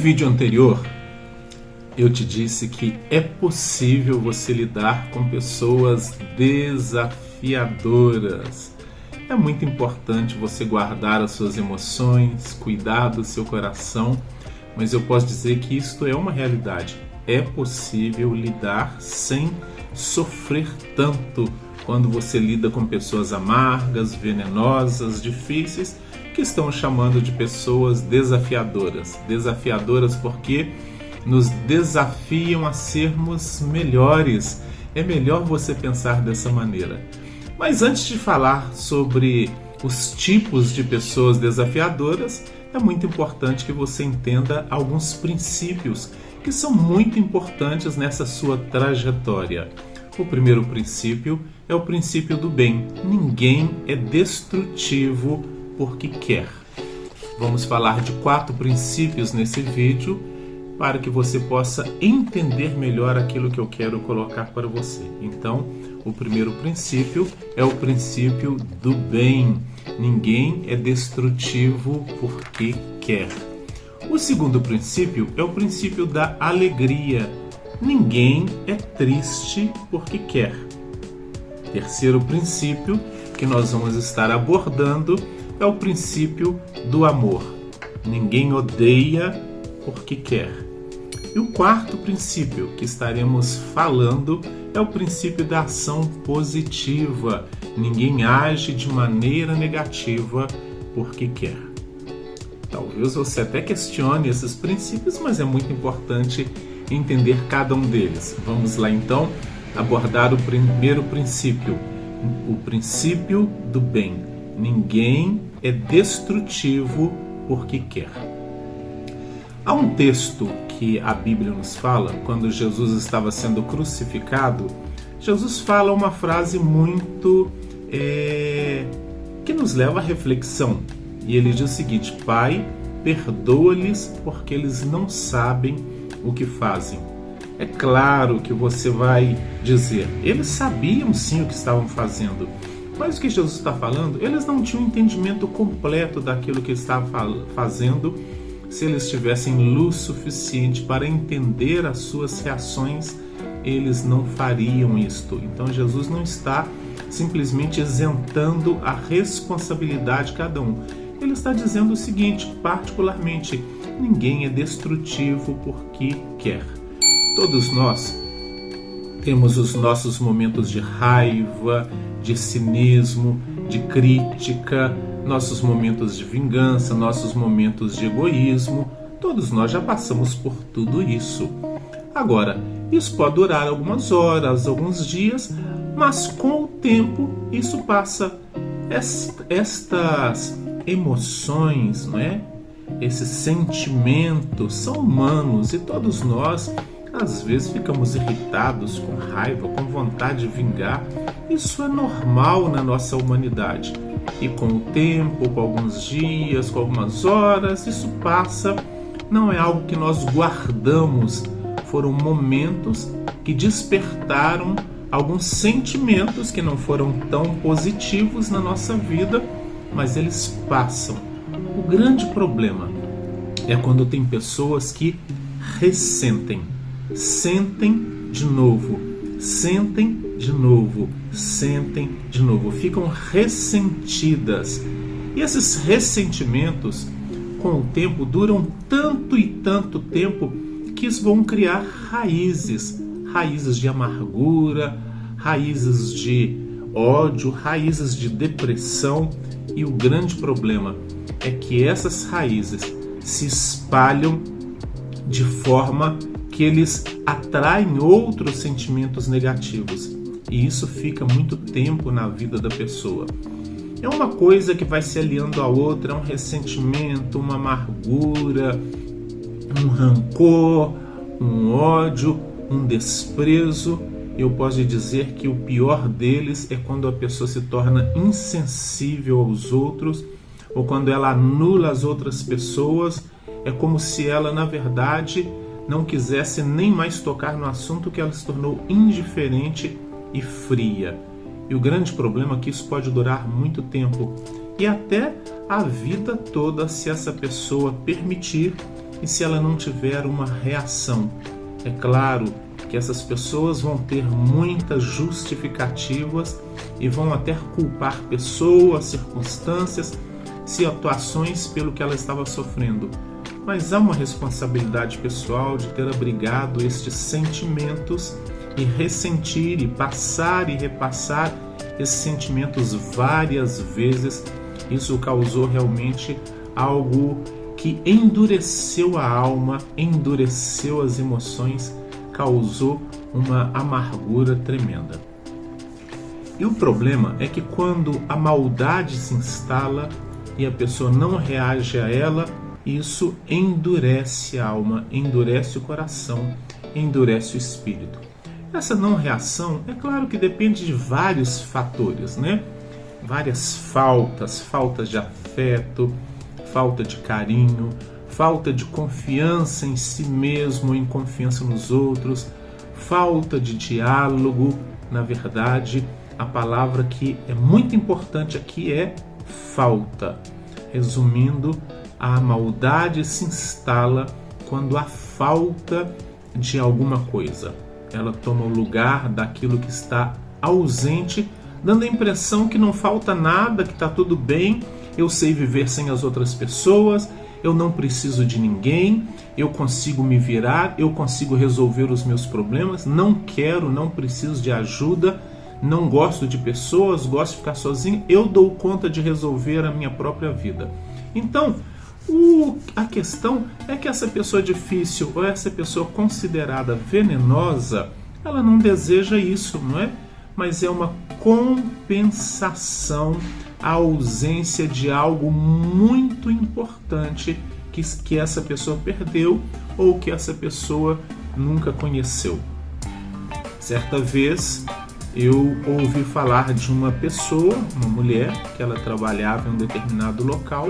vídeo anterior, eu te disse que é possível você lidar com pessoas desafiadoras. É muito importante você guardar as suas emoções, cuidar do seu coração, mas eu posso dizer que isto é uma realidade. É possível lidar sem sofrer tanto quando você lida com pessoas amargas, venenosas, difíceis, que estão chamando de pessoas desafiadoras. Desafiadoras porque nos desafiam a sermos melhores. É melhor você pensar dessa maneira. Mas antes de falar sobre os tipos de pessoas desafiadoras, é muito importante que você entenda alguns princípios que são muito importantes nessa sua trajetória. O primeiro princípio é o princípio do bem. Ninguém é destrutivo porque quer. Vamos falar de 4 princípios nesse vídeo para que você possa entender melhor aquilo que eu quero colocar para você. Então, o primeiro princípio é o princípio do bem. Ninguém é destrutivo porque quer. O segundo princípio é o princípio da alegria. Ninguém é triste porque quer. Terceiro princípio que nós vamos estar abordando é o princípio do amor. Ninguém odeia porque quer. E o quarto princípio que estaremos falando é o princípio da ação positiva. Ninguém age de maneira negativa porque quer. Talvez você até questione esses princípios, mas é muito importante entender cada um deles. Vamos lá então abordar o primeiro princípio, o princípio do bem. Ninguém é destrutivo porque quer. Há um texto que a Bíblia nos fala, quando Jesus estava sendo crucificado, Jesus fala uma frase muito que nos leva à reflexão. E ele diz o seguinte: Pai, perdoa-lhes porque eles não sabem o que fazem. É claro que você vai dizer, eles sabiam sim o que estavam fazendo. Mas o que Jesus está falando, eles não tinham um entendimento completo daquilo que estavam fazendo. Se eles tivessem luz suficiente para entender as suas reações, eles não fariam isto. Então Jesus não está simplesmente isentando a responsabilidade de cada um. Ele está dizendo o seguinte, particularmente, ninguém é destrutivo porque quer. Todos nós temos os nossos momentos de raiva, de cinismo, de crítica, nossos momentos de vingança, nossos momentos de egoísmo. Todos nós já passamos por tudo isso. Agora, isso pode durar algumas horas, alguns dias, mas com o tempo isso passa. Estas emoções, não é? Esses sentimentos são humanos e todos nós às vezes ficamos irritados, com raiva, com vontade de vingar. Isso é normal na nossa humanidade. E com o tempo, com alguns dias, com algumas horas, isso passa. Não é algo que nós guardamos. Foram momentos que despertaram alguns sentimentos que não foram tão positivos na nossa vida, mas eles passam. O grande problema é quando tem pessoas que ressentem. Sentem de novo, sentem de novo, sentem de novo, ficam ressentidas. E esses ressentimentos, com o tempo, duram tanto e tanto tempo que eles vão criar raízes de amargura, raízes de ódio, raízes de depressão. E o grande problema é que essas raízes se espalham de forma que eles atraem outros sentimentos negativos e isso fica muito tempo na vida da pessoa. É uma coisa que vai se aliando à outra, é um ressentimento, uma amargura, um rancor, um ódio, um desprezo. Eu posso dizer que o pior deles é quando a pessoa se torna insensível aos outros ou quando ela anula as outras pessoas. É como se ela, na verdade, não quisesse nem mais tocar no assunto, que ela se tornou indiferente e fria. E o grande problema é que isso pode durar muito tempo e até a vida toda, se essa pessoa permitir e se ela não tiver uma reação. É claro que essas pessoas vão ter muitas justificativas e vão até culpar pessoas, circunstâncias, situações pelo que ela estava sofrendo. Mas há uma responsabilidade pessoal de ter abrigado estes sentimentos e ressentir e passar e repassar esses sentimentos várias vezes. Isso causou realmente algo que endureceu a alma, endureceu as emoções, causou uma amargura tremenda. E o problema é que quando a maldade se instala e a pessoa não reage a ela, isso endurece a alma, endurece o coração, endurece o espírito. Essa não reação, é claro que depende de vários fatores, né? Várias faltas de afeto, falta de carinho, falta de confiança em si mesmo, em confiança nos outros, falta de diálogo. Na verdade, a palavra que é muito importante aqui é falta. Resumindo, a maldade se instala quando há falta de alguma coisa. Ela toma o lugar daquilo que está ausente, dando a impressão que não falta nada, que está tudo bem, eu sei viver sem as outras pessoas, eu não preciso de ninguém, eu consigo me virar, eu consigo resolver os meus problemas, não preciso de ajuda, não gosto de pessoas, gosto de ficar sozinho, eu dou conta de resolver a minha própria vida. Então, a questão é que essa pessoa difícil ou essa pessoa considerada venenosa, ela não deseja isso, não é? Mas é uma compensação à ausência de algo muito importante que essa pessoa perdeu ou que essa pessoa nunca conheceu. Certa vez eu ouvi falar de uma pessoa, uma mulher, que ela trabalhava em um determinado local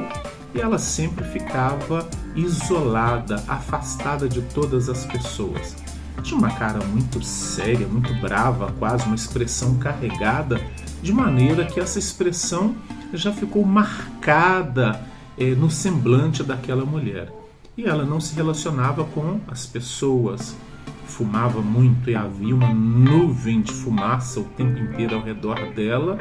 e ela sempre ficava isolada, afastada de todas as pessoas. Tinha uma cara muito séria, muito brava, quase uma expressão carregada, de maneira que essa expressão já ficou marcada no semblante daquela mulher. E ela não se relacionava com as pessoas, fumava muito e havia uma nuvem de fumaça o tempo inteiro ao redor dela.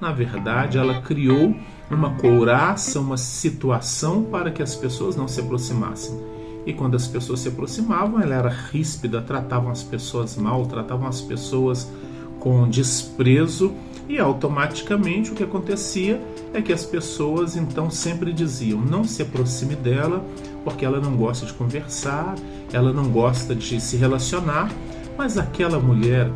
Na verdade, ela criou uma couraça, uma situação para que as pessoas não se aproximassem. E quando as pessoas se aproximavam, ela era ríspida, tratavam as pessoas mal, tratavam as pessoas com desprezo, e automaticamente o que acontecia é que as pessoas então sempre diziam: não se aproxime dela, porque ela não gosta de conversar, ela não gosta de se relacionar. Mas aquela mulher,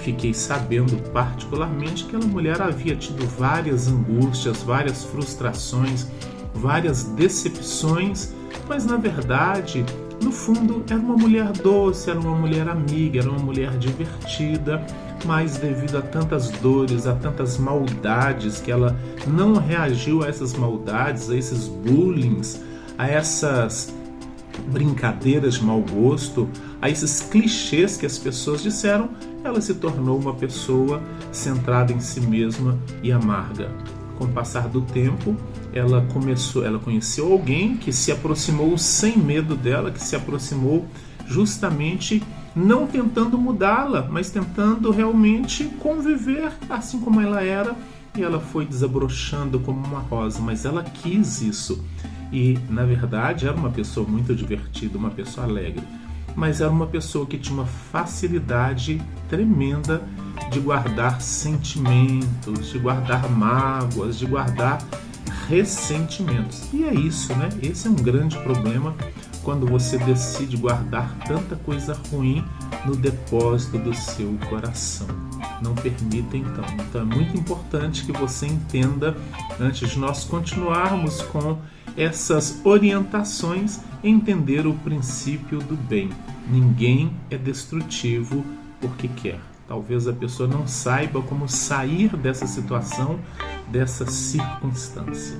fiquei sabendo particularmente que aquela mulher havia tido várias angústias, várias frustrações, várias decepções, mas na verdade, no fundo, era uma mulher doce, era uma mulher amiga, era uma mulher divertida, mas devido a tantas dores, a tantas maldades, que ela não reagiu a essas maldades, a esses bullings, a essas brincadeiras de mau gosto, a esses clichês que as pessoas disseram, ela se tornou uma pessoa centrada em si mesma e amarga. Com o passar do tempo, ela conheceu alguém que se aproximou sem medo dela, que se aproximou justamente não tentando mudá-la, mas tentando realmente conviver assim como ela era, e ela foi desabrochando como uma rosa, mas ela quis isso. E, na verdade, era uma pessoa muito divertida, uma pessoa alegre, mas era uma pessoa que tinha uma facilidade tremenda de guardar sentimentos, de guardar mágoas, de guardar ressentimentos. E é isso, né? Esse é um grande problema quando você decide guardar tanta coisa ruim no depósito do seu coração. Não permita então. Então é muito importante que você entenda, antes de nós continuarmos com essas orientações, entender o princípio do bem. Ninguém é destrutivo porque quer. Talvez a pessoa não saiba como sair dessa situação, dessa circunstância.